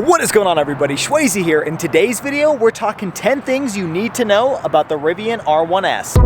What is going on, everybody? SchwayZ here. In today's video, we're talking 10 things you need to know about the Rivian R1S.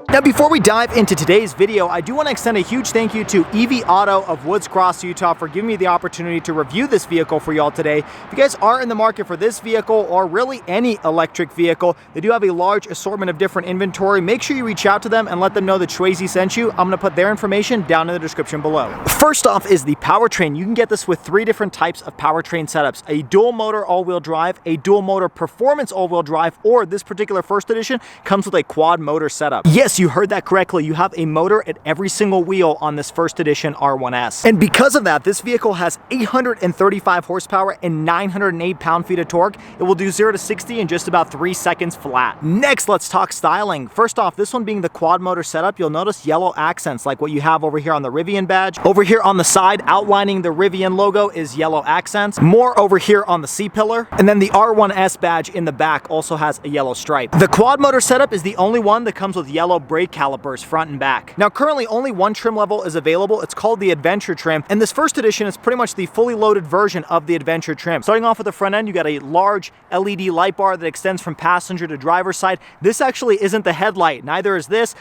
Now, before we dive into today's video, I do want to extend a huge thank you to EV Auto of Woods Cross, Utah for giving me the opportunity to review this vehicle for y'all today. If you guys are in the market for this vehicle or really any electric vehicle, they do have a large assortment of different inventory. Make sure you reach out to them and let them know that SchwayZ sent you. I'm going to put their information down in the description below. First off is the powertrain. You can get this with 3 different types of powertrain setups: a dual motor all-wheel drive, a dual motor performance all-wheel drive, or this particular first edition comes with a quad motor setup. Yes, you heard that correctly. You have a motor at every single wheel on this first edition R1S. And because of that, this vehicle has 835 horsepower and 908 pound-feet of torque. It will do 0 to 60 in just about 3 seconds flat. Next, let's talk styling. First off, this one being the quad motor setup, you'll notice yellow accents like what you have over here on the Rivian badge. Over here on the side, outlining the Rivian logo, is yellow accents. More over here on the C-pillar. And then the R1S badge in the back also has a yellow stripe. The quad motor setup is the only one that comes with yellow brake calipers front and back. Now, currently only one trim level is available. It's called the Adventure trim, and this first edition is pretty much the fully loaded version of the Adventure trim. Starting off with the front end, you got a large LED light bar that extends from passenger to driver's side. This actually isn't the headlight. Neither is this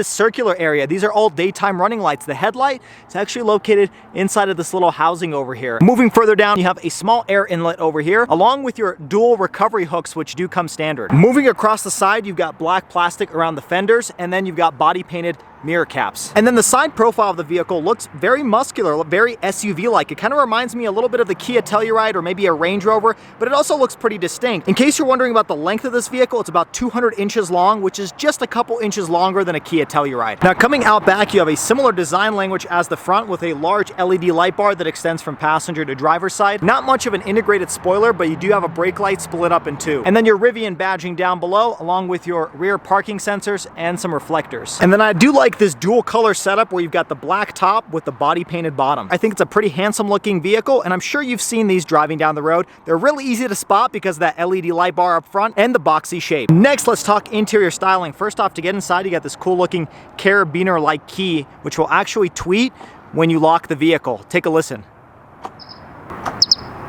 circular area. These are all daytime running lights. The headlight is actually located inside of this little housing over here. Moving further down, you have a small air inlet over here, along with your dual recovery hooks, which do come standard. Moving across the side, you've got black plastic around the fenders, and then you've got body painted mirror caps. And then the side profile of the vehicle looks very muscular, very SUV-like. It kind of reminds me a little bit of the Kia Telluride or maybe a Range Rover, but it also looks pretty distinct. In case you're wondering about the length of this vehicle, it's about 200 inches long, which is just a couple inches longer than a Kia Telluride. Now, coming out back, you have a similar design language as the front with a large LED light bar that extends from passenger to driver's side. Not much of an integrated spoiler, but you do have a brake light split up in 2. And then your Rivian badging down below, along with your rear parking sensors and some reflectors. And then I do like this dual color setup where you've got the black top with the body painted bottom. I think it's a pretty handsome looking vehicle, and I'm sure you've seen these driving down the road. They're really easy to spot because of that LED light bar up front and the boxy shape. Next, let's talk interior styling. First off, to get inside, you got this cool looking carabiner-like key, which will actually tweet when you lock the vehicle. Take a listen.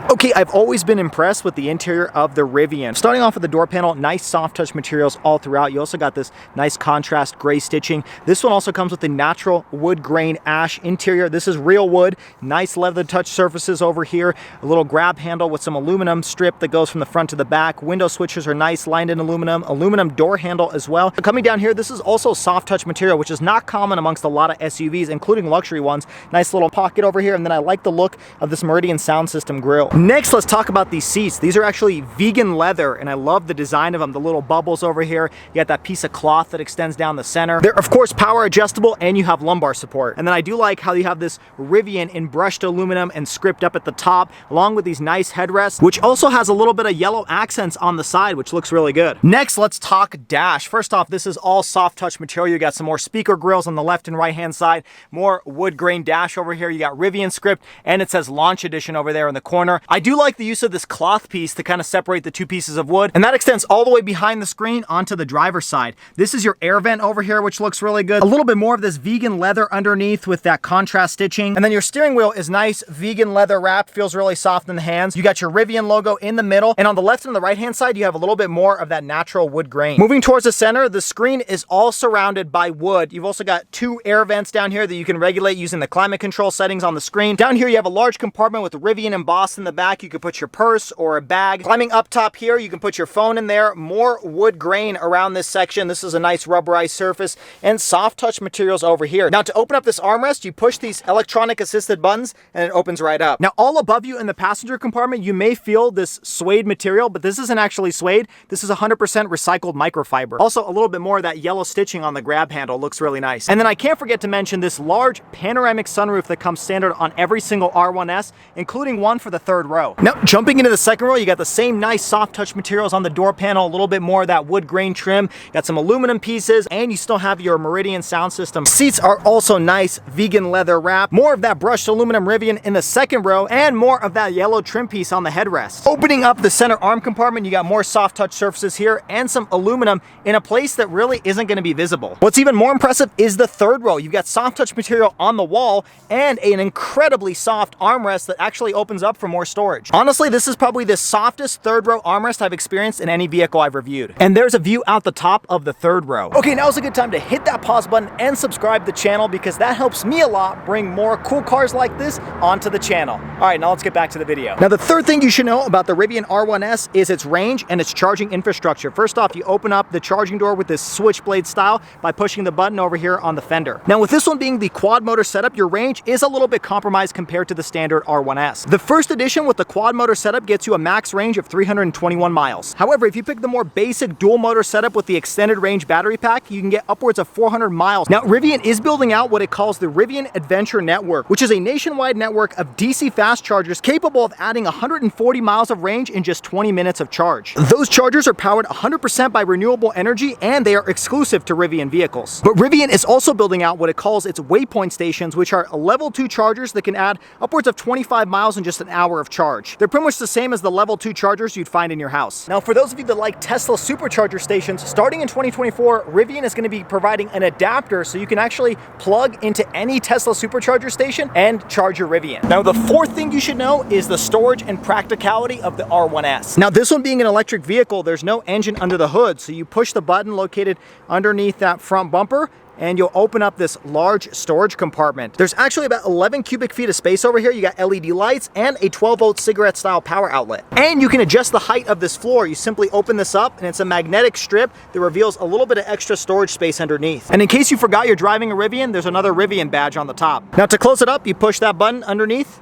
Okay, I've always been impressed with the interior of the Rivian. Starting off with the door panel, nice soft touch materials all throughout. You also got this nice contrast gray stitching. This one also comes with the natural wood grain ash interior. This is real wood, nice leather touch surfaces over here. A little grab handle with some aluminum strip that goes from the front to the back. Window switchers are nice, lined in aluminum door handle as well. Coming down here, this is also soft touch material, which is not common amongst a lot of SUVs, including luxury ones. Nice little pocket over here, and then I like the look of this Meridian sound system grille. Next, let's talk about these seats. These are actually vegan leather, and I love the design of them. The little bubbles over here. You got that piece of cloth that extends down the center. They're, of course, power adjustable, and you have lumbar support. And then I do like how you have this Rivian in brushed aluminum and script up at the top, along with these nice headrests, which also has a little bit of yellow accents on the side, which looks really good. Next, let's talk dash. First off, this is all soft touch material. You got some more speaker grills on the left and right hand side, more wood grain dash over here. You got Rivian script, and it says Launch Edition over there in the corner. I do like the use of this cloth piece to kind of separate the 2 pieces of wood, and that extends all the way behind the screen onto the driver's side. This is your air vent over here, which looks really good. A little bit more of this vegan leather underneath with that contrast stitching. And then your steering wheel is nice vegan leather wrap, feels really soft in the hands. You got your Rivian logo in the middle, and on the left and the right hand side, you have a little bit more of that natural wood grain. Moving towards the center, the screen is all surrounded by wood. You've also got 2 air vents down here that you can regulate using the climate control settings on the screen. Down here, you have a large compartment with Rivian embossed in the back. You could put your purse or a bag. Climbing up top here, you can put your phone in there. More wood grain around this section. This is a nice rubberized surface, and soft touch materials over here. Now, to open up this armrest, you push these electronic assisted buttons and it opens right up. Now, all above you in the passenger compartment, you may feel this suede material, but this isn't actually suede. This is 100% recycled microfiber. Also, a little bit more of that yellow stitching on the grab handle looks really nice. And then I can't forget to mention this large panoramic sunroof that comes standard on every single R1S, including one for the 3rd row. Now, jumping into the second row, you got the same nice soft touch materials on the door panel, a little bit more of that wood grain trim, got some aluminum pieces, and you still have your Meridian sound system. Seats are also nice vegan leather wrap, more of that brushed aluminum Rivian in the second row, and more of that yellow trim piece on the headrest. Opening up the center arm compartment, you got more soft touch surfaces here and some aluminum in a place that really isn't going to be visible. What's even more impressive is the third row. You've got soft touch material on the wall and an incredibly soft armrest that actually opens up for more storage. Honestly, this is probably the softest third row armrest I've experienced in any vehicle I've reviewed. And there's a view out the top of the third row. Okay, now is a good time to hit that pause button and subscribe to the channel because that helps me a lot bring more cool cars like this onto the channel. All right, now let's get back to the video. Now, the third thing you should know about the Rivian R1S is its range and its charging infrastructure. First off, you open up the charging door with this switchblade style by pushing the button over here on the fender. Now, with this one being the quad motor setup, your range is a little bit compromised compared to the standard R1S. The first edition with the quad motor setup gets you a max range of 321 miles. However, if you pick the more basic dual motor setup with the extended range battery pack, you can get upwards of 400 miles. Now, Rivian is building out what it calls the Rivian Adventure Network, which is a nationwide network of DC fast chargers capable of adding 140 miles of range in just 20 minutes of charge. Those chargers are powered 100% by renewable energy and they are exclusive to Rivian vehicles. But Rivian is also building out what it calls its waypoint stations, which are level 2 chargers that can add upwards of 25 miles in just an hour of charge. They're pretty much the same as the level 2 chargers you'd find in your house. Now, for those of you that like Tesla supercharger stations, starting in 2024, Rivian is going to be providing an adapter so you can actually plug into any Tesla supercharger station and charge your Rivian. Now, the fourth thing you should know is the storage and practicality of the R1S. Now, this one being an electric vehicle, there's no engine under the hood, so you push the button located underneath that front bumper and you'll open up this large storage compartment. There's actually about 11 cubic feet of space over here. You got LED lights and a 12-volt cigarette style power outlet. And you can adjust the height of this floor. You simply open this up and it's a magnetic strip that reveals a little bit of extra storage space underneath. And in case you forgot you're driving a Rivian, there's another Rivian badge on the top. Now, to close it up, you push that button underneath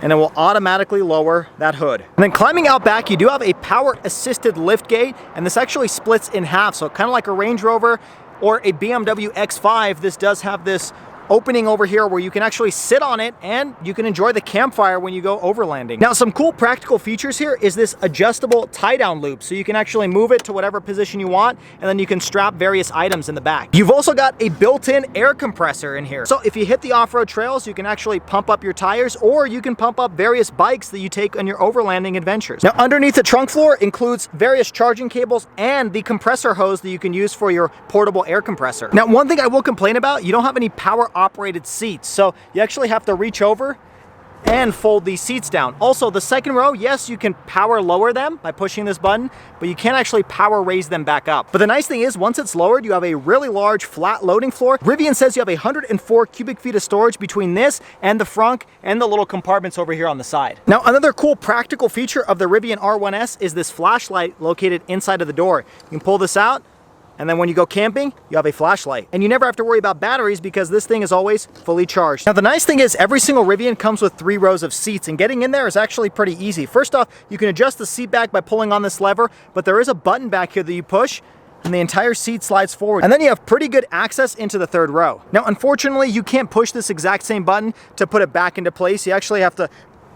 and it will automatically lower that hood. And then climbing out back, you do have a power assisted lift gate, and this actually splits in half. So kind of like a Range Rover or a BMW X5, this does have this opening over here where you can actually sit on it and you can enjoy the campfire when you go overlanding. Now, some cool practical features here is this adjustable tie-down loop, so you can actually move it to whatever position you want and then you can strap various items in the back. You've also got a built-in air compressor in here, so if you hit the off-road trails, you can actually pump up your tires or you can pump up various bikes that you take on your overlanding adventures. Now, underneath the trunk floor includes various charging cables and the compressor hose that you can use for your portable air compressor. Now, one thing I will complain about, you don't have any power operated seats, so you actually have to reach over and fold these seats down. Also, the second row, yes, you can power lower them by pushing this button, but you can't actually power raise them back up. But the nice thing is, once it's lowered, you have a really large flat loading floor. Rivian says you have 104 cubic feet of storage between this and the front and the little compartments over here on the side. Now, another cool practical feature of the Rivian R1S is this flashlight located inside of the door. You can pull this out, and then when you go camping, you have a flashlight. And you never have to worry about batteries because this thing is always fully charged. Now, the nice thing is every single Rivian comes with 3 rows of seats, and getting in there is actually pretty easy. First off, you can adjust the seat back by pulling on this lever, but there is a button back here that you push and the entire seat slides forward. And then you have pretty good access into the third row. Now, unfortunately, you can't push this exact same button to put it back into place. You actually have to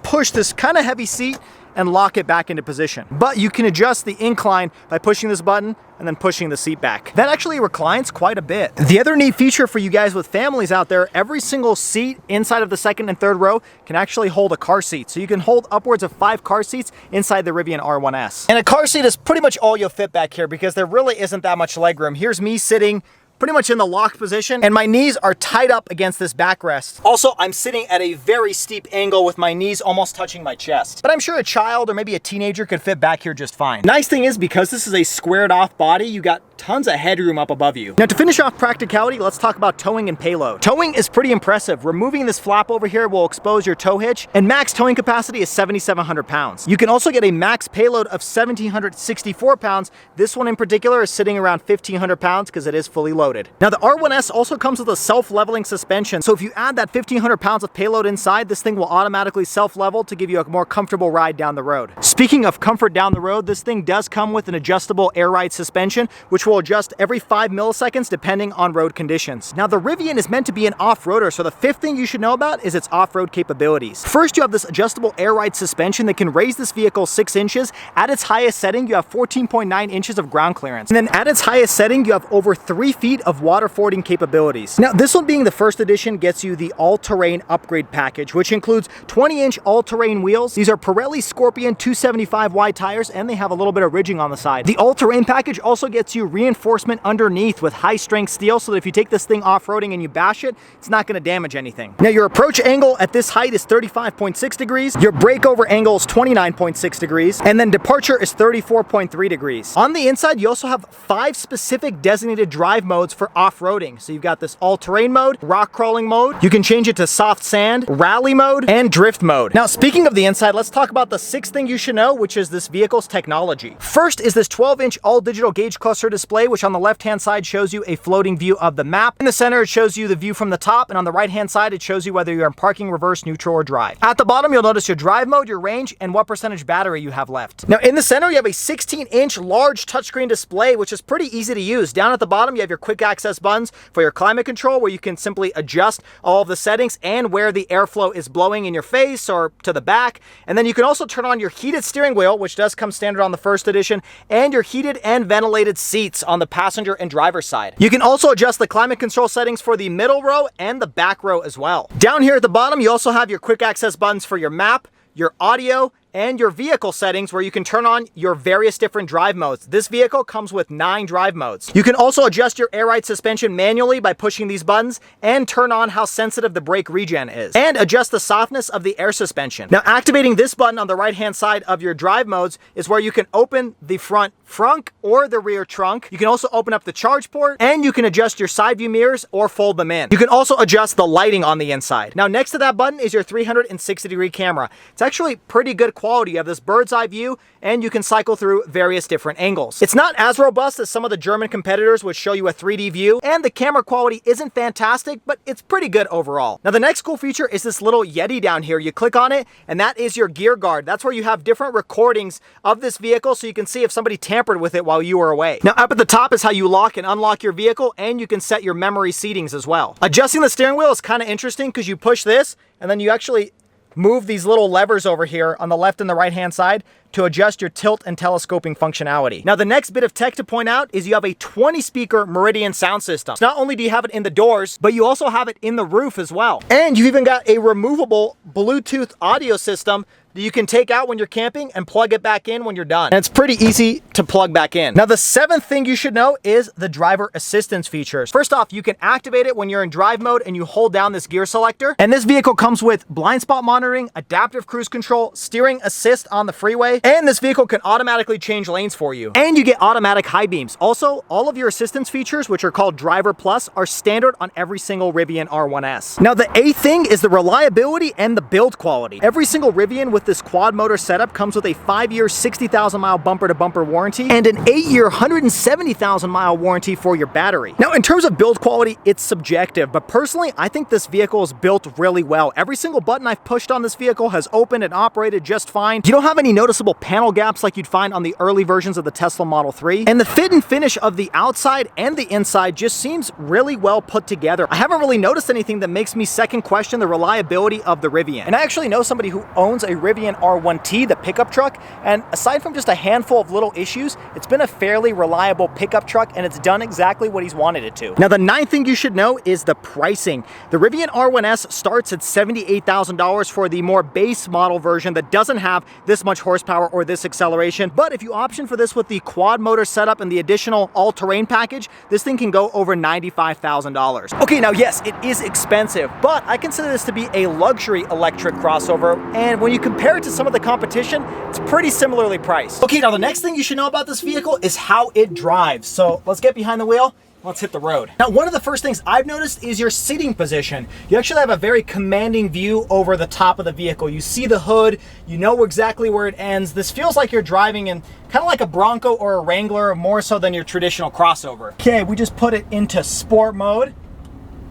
push this kind of heavy seat and lock it back into position. But you can adjust the incline by pushing this button and then pushing the seat back. That actually reclines quite a bit. The other neat feature for you guys with families out there, every single seat inside of the second and third row can actually hold a car seat. So you can hold upwards of 5 car seats inside the Rivian R1S. And a car seat is pretty much all you'll fit back here because there really isn't that much leg room. Here's me sitting pretty much in the locked position, and my knees are tied up against this backrest. Also, I'm sitting at a very steep angle with my knees almost touching my chest. But I'm sure a child or maybe a teenager could fit back here just fine. Nice thing is, because this is a squared off body, you got tons of headroom up above you. Now, to finish off practicality, let's talk about towing and payload. Towing is pretty impressive. Removing this flap over here will expose your tow hitch, and max towing capacity is 7,700 pounds. You can also get a max payload of 1,764 pounds. This one in particular is sitting around 1,500 pounds because it is fully loaded. loaded. Now the R1S also comes with a self-leveling suspension, so if you add that 1,500 pounds of payload inside, this thing will automatically self-level to give you a more comfortable ride down the road. Speaking of comfort down the road, this thing does come with an adjustable air ride suspension, which will adjust every 5 milliseconds depending on road conditions. Now the Rivian is meant to be an off-roader, so the fifth thing you should know about is its off-road capabilities. First, you have this adjustable air ride suspension that can raise this vehicle 6 inches. At its highest setting, you have 14.9 inches of ground clearance. And then at its highest setting, you have over 3 feet of water fording capabilities. Now, this one being the first edition gets you the all-terrain upgrade package, which includes 20-inch all-terrain wheels. These are Pirelli Scorpion 275 wide tires, and they have a little bit of ridging on the side. The all-terrain package also gets you reinforcement underneath with high-strength steel, so that if you take this thing off-roading and you bash it, it's not going to damage anything. Now, your approach angle at this height is 35.6 degrees, your breakover angle is 29.6 degrees, and then departure is 34.3 degrees. On the inside, you also have 5 specific designated drive modes for off-roading. So you've got this all-terrain mode, rock crawling mode, you can change it to soft sand, rally mode, and drift mode. Now, speaking of the inside, let's talk about the 6th thing you should know, which is this vehicle's technology. First is this 12-inch all-digital gauge cluster display, which on the left-hand side shows you a floating view of the map. In the center, it shows you the view from the top, and on the right-hand side, it shows you whether you're in parking, reverse, neutral, or drive. At the bottom, you'll notice your drive mode, your range, and what percentage battery you have left. Now, in the center, you have a 16-inch large touchscreen display, which is pretty easy to use. Down at the bottom, you have your quick access buttons for your climate control, where you can simply adjust all of the settings and where the airflow is blowing in your face or to the back. And then you can also turn on your heated steering wheel, which does come standard on the first edition, and your heated and ventilated seats on the passenger and driver's side. You can also adjust the climate control settings for the middle row and the back row as well. Down here at the bottom, you also have your quick access buttons for your map, your audio, and your vehicle settings, where you can turn on your various different drive modes. This vehicle comes with 9 drive modes. You can also adjust your air ride suspension manually by pushing these buttons and turn on how sensitive the brake regen is, and adjust the softness of the air suspension. Now, activating this button on the right-hand side of your drive modes is where you can open the front trunk or the rear trunk. You can also open up the charge port, and you can adjust your side view mirrors or fold them in. You can also adjust the lighting on the inside. Now, next to that button is your 360-degree camera. It's actually pretty good quality. You have this bird's eye view, and you can cycle through various different angles. It's not as robust as some of the German competitors, which show you a 3D view, and the camera quality isn't fantastic, but it's pretty good overall. Now, the next cool feature is this little Yeti down here. You click on it, and that is your gear guard. That's where you have different recordings of this vehicle, so you can see if somebody tampered with it while you were away. Now, up at the top is how you lock and unlock your vehicle, and you can set your memory seatings as well. Adjusting the steering wheel is kind of interesting, because you push this, and then you actually move these little levers over here on the left and the right hand side to adjust your tilt and telescoping functionality. Now, the next bit of tech to point out is you have a 20-speaker Meridian sound system. So not only do you have it in the doors, but you also have it in the roof as well. And you've even got a removable Bluetooth audio system that you can take out when you're camping and plug it back in when you're done. And it's pretty easy to plug back in. Now, the 7th thing you should know is the driver assistance features. First off, you can activate it when you're in drive mode and you hold down this gear selector. And this vehicle comes with blind spot monitoring, adaptive cruise control, steering assist on the freeway, and this vehicle can automatically change lanes for you. And you get automatic high beams. Also, all of your assistance features, which are called Driver Plus, are standard on every single Rivian R1S. Now, the 8th thing is the reliability and the build quality. Every single Rivian with this quad motor setup comes with a 5-year, 60,000 mile bumper-to-bumper warranty and an 8-year, 170,000 mile warranty for your battery. Now, in terms of build quality, it's subjective, but personally, I think this vehicle is built really well. Every single button I've pushed on this vehicle has opened and operated just fine. You don't have any noticeable panel gaps like you'd find on the early versions of the Tesla Model 3, and the fit and finish of the outside and the inside just seems really well put together. I haven't really noticed anything that makes me second question the reliability of the Rivian. And I actually know somebody who owns a Rivian R1T, the pickup truck, and aside from just a handful of little issues, it's been a fairly reliable pickup truck, and it's done exactly what he's wanted it to. Now, the 9th thing you should know is the pricing. The Rivian R1S starts at $78,000 for the more base model version that doesn't have this much horsepower or this acceleration, but if you option for this with the quad motor setup and the additional all-terrain package, this thing can go over $95,000. Okay, now yes, it is expensive, but I consider this to be a luxury electric crossover, and when you compare it to some of the competition, it's pretty similarly priced. Okay, now the next thing you should know about this vehicle is how it drives. So let's get behind the wheel let's hit the road. Now, one of the first things I've noticed is your seating position. You actually have a very commanding view over the top of the vehicle. You see the hood, you know exactly where it ends. This feels like you're driving in kind of like a Bronco or a Wrangler, more so than your traditional crossover. Okay, we just put it into sport mode.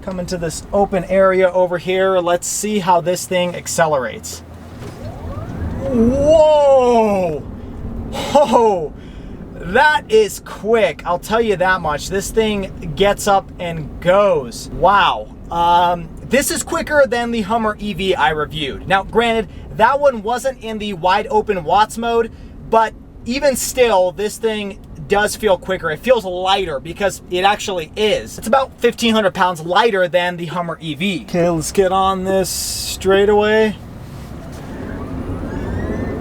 Come into this open area over here. Let's see how this thing accelerates. Whoa! Whoa! That is quick, I'll tell you that much. This thing gets up and goes. Wow. This is quicker than the Hummer EV I reviewed. Now, granted, that one wasn't in the wide open watts mode, but even still, this thing does feel quicker. It feels lighter because it actually is. It's about 1,500 pounds lighter than the Hummer EV. Okay, let's get on this straightaway.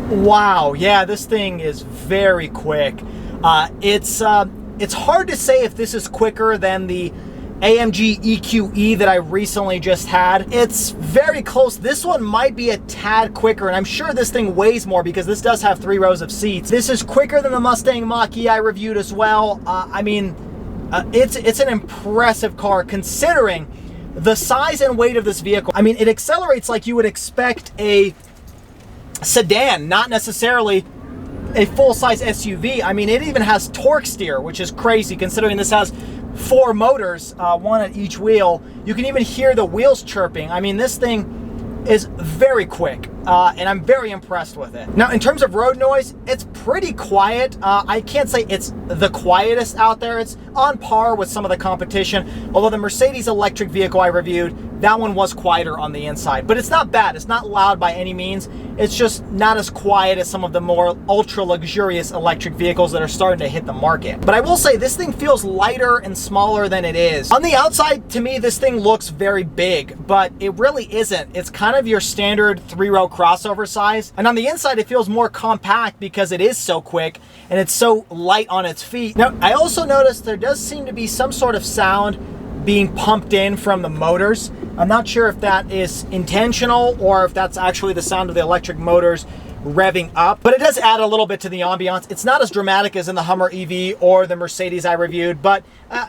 Wow, yeah, this thing is very quick. It's hard to say if this is quicker than the AMG EQE that I recently just had. It's very close. This one might be a tad quicker, and I'm sure this thing weighs more because this does have 3 rows of seats. This is quicker than the Mustang Mach-E I reviewed as well. I mean, it's an impressive car considering the size and weight of this vehicle. I mean, it accelerates like you would expect a sedan, not necessarily a full-size SUV. I mean, it even has torque steer, which is crazy considering this has 4 motors, one at each wheel. You can even hear the wheels chirping. I mean, this thing is very quick, and I'm very impressed with it. Now, in terms of road noise, it's pretty quiet. I can't say it's the quietest out there. It's on par with some of the competition, although the Mercedes electric vehicle I reviewed, that one was quieter on the inside. But it's not bad. It's not loud by any means. It's just not as quiet as some of the more ultra luxurious electric vehicles that are starting to hit the market. But I will say this thing feels lighter and smaller than it is. On the outside, to me, this thing looks very big, but it really isn't. It's kind of your standard 3-row crossover size. And on the inside, it feels more compact because it is so quick and it's so light on its feet. Now, I also noticed there does seem to be some sort of sound being pumped in from the motors. I'm not sure if that is intentional or if that's actually the sound of the electric motors revving up, but it does add a little bit to the ambiance. It's not as dramatic as in the Hummer EV or the Mercedes I reviewed, but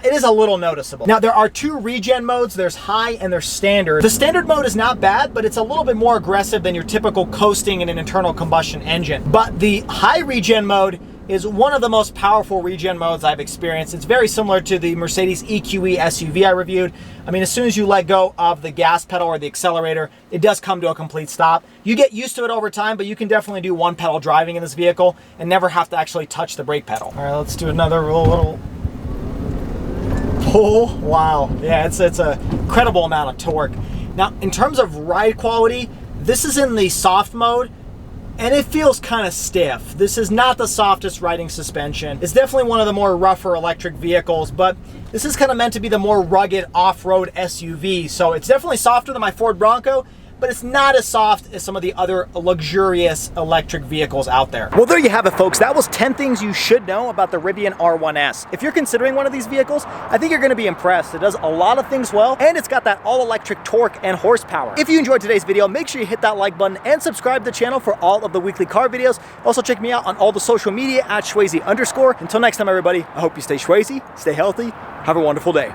it is a little noticeable. Now, there are 2 regen modes. There's high and there's standard. The standard mode is not bad, but it's a little bit more aggressive than your typical coasting in an internal combustion engine. But the high regen mode is one of the most powerful regen modes I've experienced. It's very similar to the Mercedes EQE SUV I reviewed. I mean, as soon as you let go of the gas pedal or the accelerator, it does come to a complete stop. You get used to it over time, but you can definitely do one pedal driving in this vehicle and never have to actually touch the brake pedal. All right, let's do another little pull. Wow, yeah, it's a incredible amount of torque. Now, in terms of ride quality, this is in the soft mode, and it feels kind of stiff. This is not the softest riding suspension. It's definitely one of the more rougher electric vehicles, but this is kind of meant to be the more rugged off-road SUV. So it's definitely softer than my Ford Bronco, but it's not as soft as some of the other luxurious electric vehicles out there. Well, there you have it, folks. That was 10 things you should know about the Rivian R1S. If you're considering one of these vehicles, I think you're gonna be impressed. It does a lot of things well, and it's got that all-electric torque and horsepower. If you enjoyed today's video, make sure you hit that like button and subscribe to the channel for all of the weekly car videos. Also, check me out on all the social media at SchwayZ_. Until next time, everybody, I hope you stay SchwayZ, stay healthy, have a wonderful day.